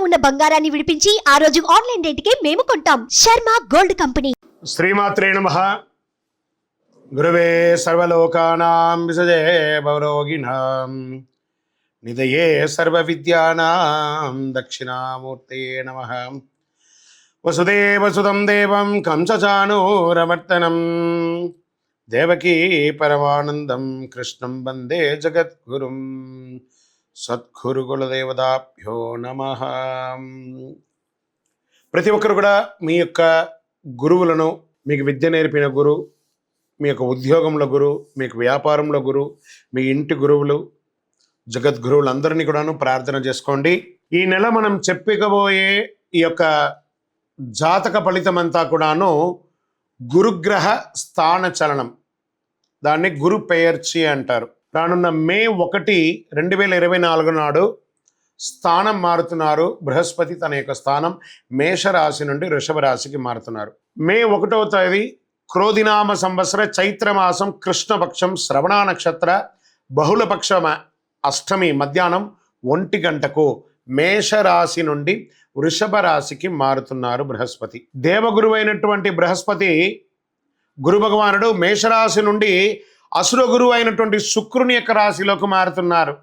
ఉన్న బంగారాన్ని విడిపించి ఆ రోజు ఆన్లైన్ రేటుకే మేము కొంటాం. Sharma gold company. శ్రీమాత్రే నమః. గురువే సర్వలోకానాం విసజే భవరోగిణాం నిధయే సర్వవిద్యానాం దక్షిణామూర్తే నమః. వసుదేవసుతం దేవం కంసచానూరమర్దనం దేవకీ పరమానందం కృష్ణం వందే జగద్గురుం. సద్గురు కులదేవతాభ్యో నమః. ప్రతి ఒక్కరు కూడా మీ యొక్క గురువులను, మీకు విద్య నేర్పిన గురు, మీ యొక్క ఉద్యోగంలో గురు, మీకు వ్యాపారంలో గురు, మీ ఇంటి గురువులు, జగద్గురువులందరినీ కూడాను ప్రార్థన చేసుకోండి. ఈ నెల మనం చెప్పుకోబోయే ఈ యొక్క జాతక ఫలితం అంతా కూడాను గురుగ్రహ స్థాన చలనం, దాన్ని గురు పెయర్చి అంటారు. రానున్న మే 1, 2024 నాడు స్థానం మారుతున్నారు. బృహస్పతి తన యొక్క స్థానం మేషరాశి నుండి వృషభ రాశికి మారుతున్నారు. మే 1వ తేదీ క్రోధినామ సంవత్సర చైత్రమాసం కృష్ణపక్షం శ్రవణ నక్షత్ర బహుళపక్ష అష్టమి మధ్యాహ్నం 1 గంటకు మేషరాశి నుండి వృషభ రాశికి మారుతున్నారు బృహస్పతి. దేవగురువు అయినటువంటి బృహస్పతి గురు భగవానుడు మేషరాశి నుండి అసుర గురువు అయినటువంటి శుక్రుని యొక్క రాశిలోకి మారుతున్నారు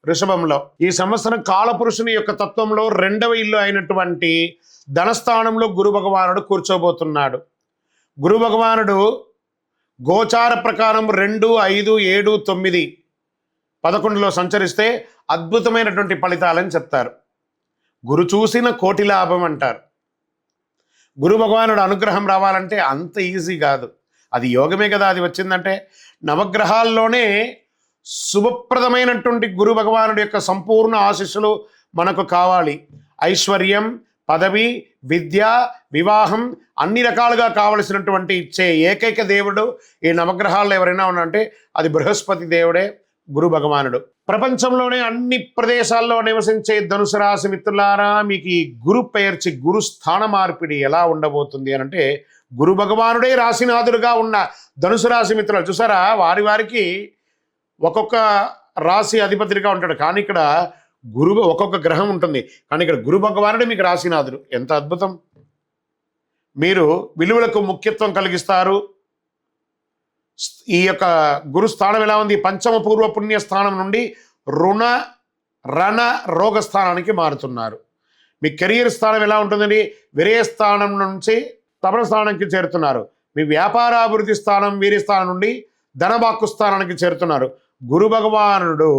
వృషభంలో. ఈ సంవత్సరం కాలపురుషుని యొక్క తత్వంలో 2వ ఇల్లు అయినటువంటి ధనస్థానంలో గురు భగవానుడు కూర్చోబోతున్నాడు. గురు భగవానుడు గోచార ప్రకారం 2, 5, 7, 9, 11లో సంచరిస్తే అద్భుతమైనటువంటి ఫలితాలని చెప్తారు. గురు చూసిన కోటి లాభం అంటారు. గురు భగవానుడు అనుగ్రహం రావాలంటే అంత ఈజీ కాదు. అది యోగమే కదా. అది వచ్చిందంటే నవగ్రహాల్లోనే శుభప్రదమైనటువంటి గురు భగవానుడి యొక్క సంపూర్ణ ఆశీస్సులు మనకు కావాలి. ఐశ్వర్యం, పదవి, విద్య, వివాహం అన్ని రకాలుగా కావలసినటువంటి ఇచ్చే ఏకైక దేవుడు ఈ నవగ్రహాల్లో ఎవరైనా ఉన్నారంటే అది బృహస్పతి దేవుడే, గురు భగవానుడు. ప్రపంచంలోనే అన్ని ప్రదేశాల్లో నివసించే ధనుసు రాశి మిత్రులారా, మీకు ఈ గురు పెయర్చి గురు స్థాన మార్పిడి ఎలా ఉండబోతుంది అని అంటే, గురు భగవానుడే రాశినాథుడుగా ఉన్న ధనుసు రాశి మిత్రులు చూసారా, వారికి ఒక్కొక్క రాశి అధిపతిగా ఉంటాడు. కానీ ఇక్కడ గురువు ఒక్కొక్క గ్రహం ఉంటుంది. కానీ ఇక్కడ గురు భగవానుడే మీకు రాశినాథుడు. ఎంత అద్భుతం! మీరు విలువలకు ముఖ్యత్వం కలిగిస్తారు. ఈ యొక్క గురు స్థానం ఎలా ఉంది? పంచమ పూర్వ పుణ్య స్థానం నుండి రుణ రణ రోగ స్థానానికి మారుతున్నారు. మీ కెరియర్ స్థానం ఎలా ఉంటుందండి? విరయ స్థానం నుంచి తపన స్థానానికి చేరుతున్నారు. మీ వ్యాపారాభివృద్ధి స్థానం వీరి స్థానం నుండి ధనబాక్కు స్థానానికి చేరుతున్నారు. గురు భగవానుడు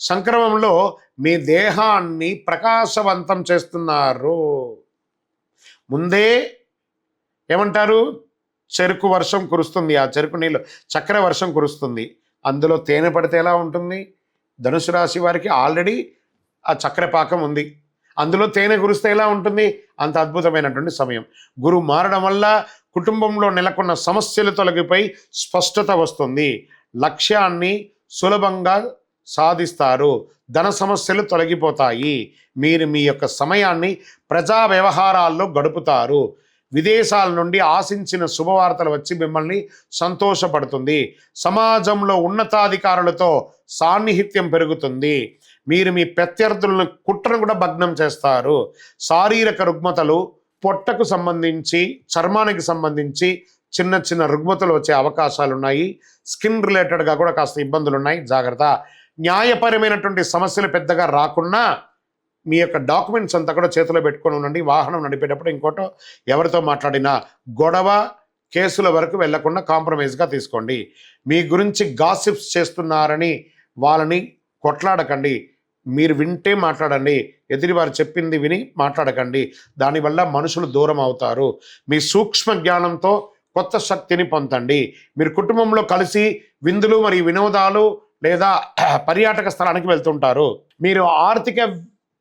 సంక్రమంలో మీ దేహాన్ని ప్రకాశవంతం చేస్తున్నారు. ముందే ఏమంటారు? చెరుకు వర్షం కురుస్తుంది. ఆ చెరుకు నీళ్ళు చక్కెర వర్షం కురుస్తుంది. అందులో తేనె పడితే ఎలా ఉంటుంది? ధనుసు రాశి వారికి ఆల్రెడీ ఆ చక్కెర పాకం ఉంది. అందులో తేనె కురిస్తే ఎలా ఉంటుంది? అంత అద్భుతమైనటువంటి సమయం. గురువు మారడం వల్ల కుటుంబంలో నెలకొన్న సమస్యలు తొలగిపోయి స్పష్టత వస్తుంది. లక్ష్యాన్ని సులభంగా సాధిస్తారు. ధన సమస్యలు తొలగిపోతాయి. మీరు మీ యొక్క సమయాన్ని ప్రజా వ్యవహారాల్లో గడుపుతారు. విదేశాల నుండి ఆశించిన శుభవార్తలు వచ్చి మిమ్మల్ని సంతోషపడుతుంది. సమాజంలో ఉన్నతాధికారులతో సాన్నిహిత్యం పెరుగుతుంది. మీరు మీ ప్రత్యర్థులను కుట్రను కూడా భగ్నం చేస్తారు. శారీరక రుగ్మతలు, పొట్టకు సంబంధించి, చర్మానికి సంబంధించి చిన్న చిన్న రుగ్మతలు వచ్చే అవకాశాలు ఉన్నాయి. స్కిన్ రిలేటెడ్గా కూడా కాస్త ఇబ్బందులు ఉన్నాయి, జాగ్రత్త. న్యాయపరమైనటువంటి సమస్యలు పెద్దగా రాకున్నా మీ యొక్క డాక్యుమెంట్స్ అంతా కూడా చేతిలో పెట్టుకొని ఉండండి. వాహనం నడిపేటప్పుడు ఇంకోటో ఎవరితో మాట్లాడినా గొడవ కేసుల వరకు వెళ్లకుండా కాంప్రమైజ్గా తీసుకోండి. మీ గురించి గాసిప్స్ చేస్తున్నారని వాళ్ళని కొట్లాడకండి. మీరు వింటే మాట్లాడండి. ఎదుటివారు చెప్పింది విని మాట్లాడకండి. దానివల్ల మనుషులు దూరం అవుతారు. మీ సూక్ష్మ జ్ఞానంతో కొత్త శక్తిని పొందండి. మీరు కుటుంబంలో కలిసి విందులు మరియు వినోదాలు లేదా పర్యాటక స్థలానికి వెళ్తుంటారు. మీరు ఆర్థిక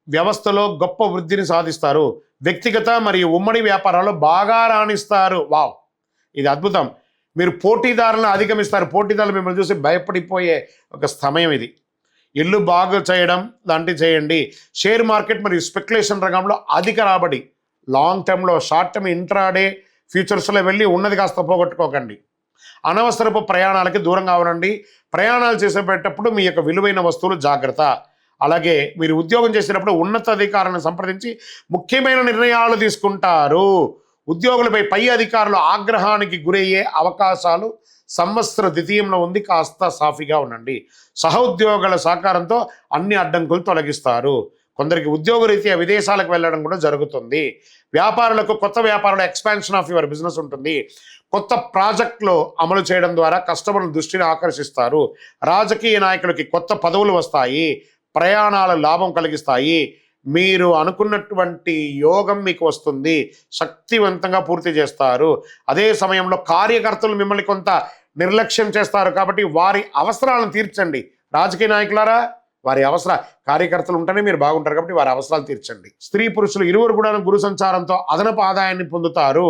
వ్యవస్థలో గొప్ప వృద్ధిని సాధిస్తారు. వ్యక్తిగత మరియు ఉమ్మడి వ్యాపారాల్లో బాగా రాణిస్తారు. వావ్, ఇది అద్భుతం. మీరు పోటీదారులను అధిగమిస్తారు. పోటీదారులు మిమ్మల్ని చూసి భయపడిపోయే ఒక సమయం ఇది. ఇల్లు బాగు చేయడం లాంటివి చేయండి. షేర్ మార్కెట్ మరియు స్పెక్యులేషన్ రంగంలో అధిక రాబడి. లాంగ్ టర్మ్లో, షార్ట్ టర్మ్, ఇంట్రాడే ఫ్యూచర్స్లో వెళ్ళి ఉన్నది కాస్త పోగొట్టుకోకండి. అనవసరపు ప్రయాణాలకి దూరంగా ఉండండి. ప్రయాణాలు చేసేటప్పుడు మీ యొక్క విలువైన వస్తువులు జాగ్రత్త. అలాగే మీరు ఉద్యోగం చేసేటప్పుడు ఉన్నతాధికారులను సంప్రదించి ముఖ్యమైన నిర్ణయాలు తీసుకుంటారు. ఉద్యోగులపై పై అధికారులు ఆగ్రహానికి గురయ్యే అవకాశాలు సంవత్సర ద్వితీయంలో ఉంది. కాస్త సాఫీగా ఉండండి. సహోద్యోగుల సహకారంతో అన్ని అడ్డంకులు తొలగిస్తారు. కొందరికి ఉద్యోగరీత్యా విదేశాలకు వెళ్ళడం కూడా జరుగుతుంది. వ్యాపారులకు కొత్త వ్యాపారాల ఎక్స్పాన్షన్ ఆఫ్ యువర్ బిజినెస్ ఉంటుంది. కొత్త ప్రాజెక్టులు అమలు చేయడం ద్వారా కస్టమర్ల దృష్టిని ఆకర్షిస్తారు. రాజకీయ నాయకులకి కొత్త పదవులు వస్తాయి. ప్రయాణాల లాభం కలిగిస్తాయి. మీరు అనుకున్నటువంటి యోగం మీకు వస్తుంది. శక్తివంతంగా పూర్తి చేస్తారు. అదే సమయంలో కార్యకర్తలు మిమ్మల్ని కొంత నిర్లక్ష్యం చేస్తారు. కాబట్టి వారి అవసరాలను తీర్చండి. రాజకీయ నాయకులారా, వారి కార్యకర్తలు ఉంటేనే మీరు బాగుంటారు కాబట్టి వారి అవసరాలు తీర్చండి. స్త్రీ పురుషులు ఇరువురు కూడా గురు సంచారంతో అదనపు ఆదాయాన్ని పొందుతారు.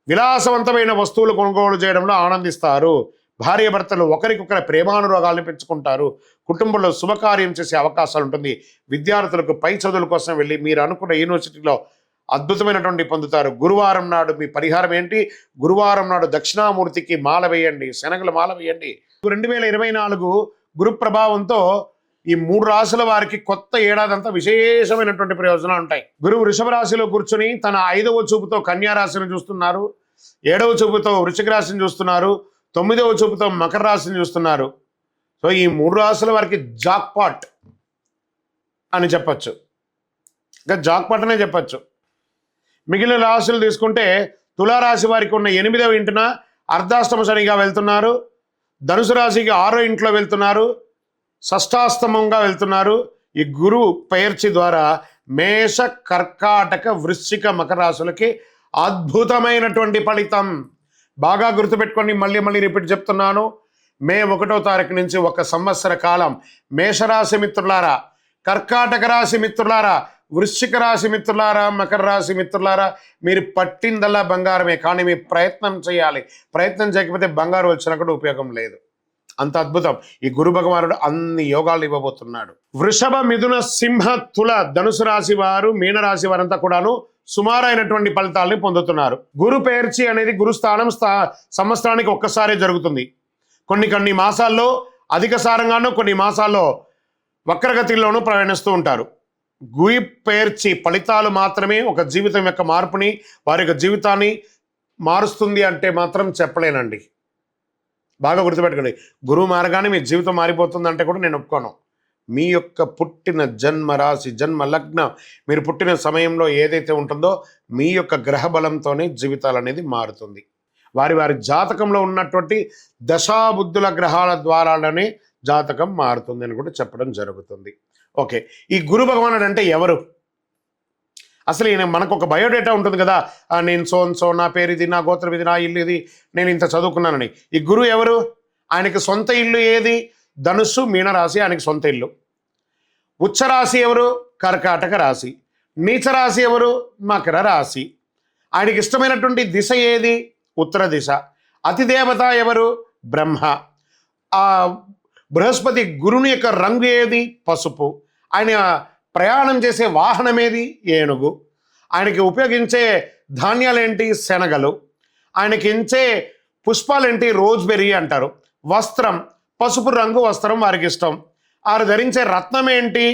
విలాసవంతమైన వస్తువులు కొనుగోలు చేయడంలో ఆనందిస్తారు. భార్యాభర్తలు ఒకరికొకరి ప్రేమానురాగాలను పెంచుకుంటారు. కుటుంబంలో శుభకార్యం చేసే అవకాశాలు ఉంటుంది. విద్యార్థులకు పై చదువుల కోసం వెళ్ళి మీరు అనుకున్న యూనివర్సిటీలో అద్భుతమైనటువంటి పొందుతారు. గురువారం నాడు మీ పరిహారం ఏంటి? గురువారం నాడు దక్షిణామూర్తికి మాల వేయండి, శనగల మాల వేయండి. 2024 గురు ప్రభావంతో ఈ 3 రాశుల వారికి కొత్త ఏడాదంతా విశేషమైనటువంటి ప్రయోజనాలు ఉంటాయి. గురువు వృషభ రాశిలో కూర్చొని తన 5వ చూపుతో కన్యా రాశిని చూస్తున్నారు, 7వ చూపుతో వృశ్చిక రాశిని చూస్తున్నారు, 9వ చూపుతో మకర రాశిని చూస్తున్నారు. సో ఈ 3 రాశుల వారికి జాక్పాట్ అని చెప్పచ్చు, ఇంకా జాక్పాట్ అనే చెప్పచ్చు. మిగిలిన రాశులు తీసుకుంటే తులారాశి వారికి ఉన్న 8వ ఇంటిన అర్ధాష్టమ శనిగా వెళ్తున్నారు. ధనుసు రాశికి 6వ ఇంట్లో వెళ్తున్నారు. షష్టాష్టమంగా వెళ్తున్నారు. ఈ గురువు పెయర్చి ద్వారా మేష, కర్కాటక, వృశ్చిక, మకర రాశులకి అద్భుతమైనటువంటి ఫలితం. బాగా గుర్తుపెట్టుకోండి. మళ్ళీ రిపీట్ చెప్తున్నాను. మే 1వ తారీఖు నుంచి 1 సంవత్సర కాలం మేషరాశి మిత్రులారా, కర్కాటక రాశి మిత్రులారా, వృశ్చిక రాశి మిత్రులారా, మకర రాశి మిత్రులారా, మీరు పట్టిందల్లా బంగారమే. కానీ మీ ప్రయత్నం చేయాలి. ప్రయత్నం చేయకపోతే బంగారు వచ్చినా కూడా ఉపయోగం లేదు. అంత అద్భుతం. ఈ గురు భగవానుడు అన్ని యోగాలు ఇవ్వబోతున్నాడు. వృషభ, మిథున, సింహ, తుల, ధనుసు రాశి వారు, మీనరాశి వారంతా కూడాను సుమారైనటువంటి ఫలితాలని పొందుతున్నారు. గురు పేర్చి అనేది గురుస్థానం సంవత్సరానికి ఒక్కసారి జరుగుతుంది. కొన్ని మాసాల్లో అధిక సారంగానూ, కొన్ని మాసాల్లో వక్రగతిలోనూ ప్రయాణిస్తూ ఉంటారు. గురి పేర్చి ఫలితాలు మాత్రమే ఒక జీవితం యొక్క మార్పుని, వారి యొక్క జీవితాన్ని మారుస్తుంది అంటే మాత్రం చెప్పలేనండి. బాగా గుర్తుపెట్టుకోండి. గురువు మారగానే మీ జీవితం మారిపోతుంది అంటే కూడా నేను ఒప్పుకోను. మీ యొక్క పుట్టిన జన్మ రాశి, జన్మ లగ్నం, మీరు పుట్టిన సమయంలో ఏదైతే ఉంటుందో మీ యొక్క గ్రహ బలంతోనే జీవితాలు అనేది మారుతుంది. వారి జాతకంలో ఉన్నటువంటి దశాబుద్ధుల గ్రహాల ద్వారానే జాతకం మారుతుంది అని కూడా చెప్పడం జరుగుతుంది. ఓకే, ఈ గురు భగవానుడు అంటే ఎవరు? అసలు ఈయన మనకు ఒక బయోడేటా ఉంటుంది కదా, నేను సో నా పేరు ఇది, నా గోత్రం ఇది, నా ఇల్లు ఇది, నేను ఇంత చదువుకున్నానని. ఈ గురువు ఎవరు? ఆయనకి సొంత ఇల్లు ఏది? ధనుస్సు, మీనరాశి ఆయనకి సొంత ఇల్లు. ఉచ్చరాశి ఎవరు? కర్కాటక రాశి. నీచరాశి ఎవరు? మకర రాశి. ఆయనకి ఇష్టమైనటువంటి దిశ ఏది? ఉత్తర దిశ. అతిదేవత ఎవరు? బ్రహ్మ. ఆ బృహస్పతి గురుని యొక్క రంగు ఏది? పసుపు. ఆయన ప్రయాణం చేసే వాహనం ఏది? ఏనుగు. ఆయనకి ఉపయోగించే ధాన్యాలేంటి? శనగలు. ఆయనకి ఇచ్చే పుష్పాలేంటి? రోజ్బెర్రీ అంటారు. వస్త్రం పసుపు రంగు వస్త్రం వారికి ఇష్టం. వారు ధరించే రత్నం ఏంటి?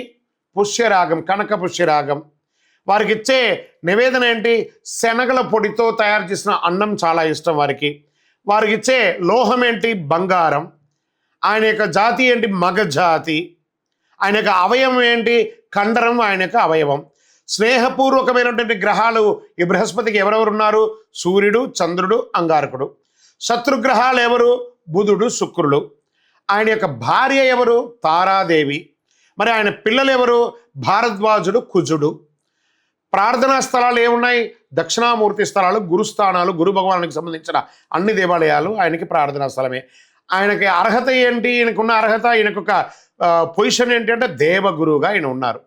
పుష్యరాగం, కనక పుష్యరాగం. వారికి ఇచ్చే నివేదన ఏంటి? శనగల పొడితో తయారు చేసిన అన్నం చాలా ఇష్టం వారికి. వారికి ఇచ్చే లోహం ఏంటి? బంగారం. ఆయన యొక్క జాతి ఏంటి? మగ జాతి. ఆయన యొక్క అవయవం ఏంటి? కండరం ఆయన యొక్క అవయవం. స్నేహపూర్వకమైనటువంటి గ్రహాలు ఈ బృహస్పతికి ఎవరెవరు ఉన్నారు? సూర్యుడు, చంద్రుడు, అంగారకుడు. శత్రుగ్రహాలు ఎవరు? బుధుడు, శుక్రుడు. ఆయన యొక్క భార్య ఎవరు? తారాదేవి. మరి ఆయన పిల్లలు ఎవరు? భారద్వాజుడు, కుజుడు. ప్రార్థనా స్థలాలు ఏమున్నాయి? దక్షిణామూర్తి స్థలాలు, గురుస్థానాలు. గురు భగవానునికి సంబంధించిన అన్ని దేవాలయాలు ఆయనకి ప్రార్థనా స్థలమే. ఆయనకి అర్హత ఏంటి? ఈయనకున్న అర్హత, ఈయనకొక పొజిషన్ ఏంటి అంటే దేవగురువుగా ఆయన ఉన్నారు.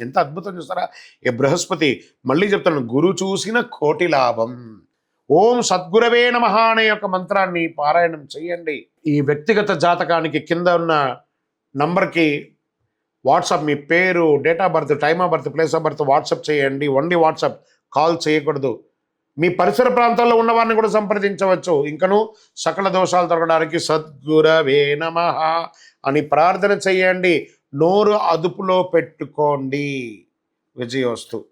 ఎంత అద్భుతం చూస్తారా ఈ బృహస్పతి. మళ్ళీ చెప్తాను, గురు చూసిన కోటి లాభం. ఓం సద్గురవే నమః అనే యొక్క మంత్రాన్ని పారాయణం చేయండి. ఈ వ్యక్తిగత జాతకానికి కింద ఉన్న నంబర్కి వాట్సాప్, మీ పేరు, date of birth, time of birth, place of birth WhatsApp చేయండి. ఓన్లీ వాట్సాప్, కాల్ చేయకూడదు. మీ పరిసర ప్రాంతాల్లో ఉన్న వారిని కూడా సంప్రదించవచ్చు. ఇంకను సకల దోషాలు తొలగడానికి సద్గురవే నమః అని ప్రార్థన చేయండి. నోరు అదుపులో పెట్టుకోండి. విజయోస్తు.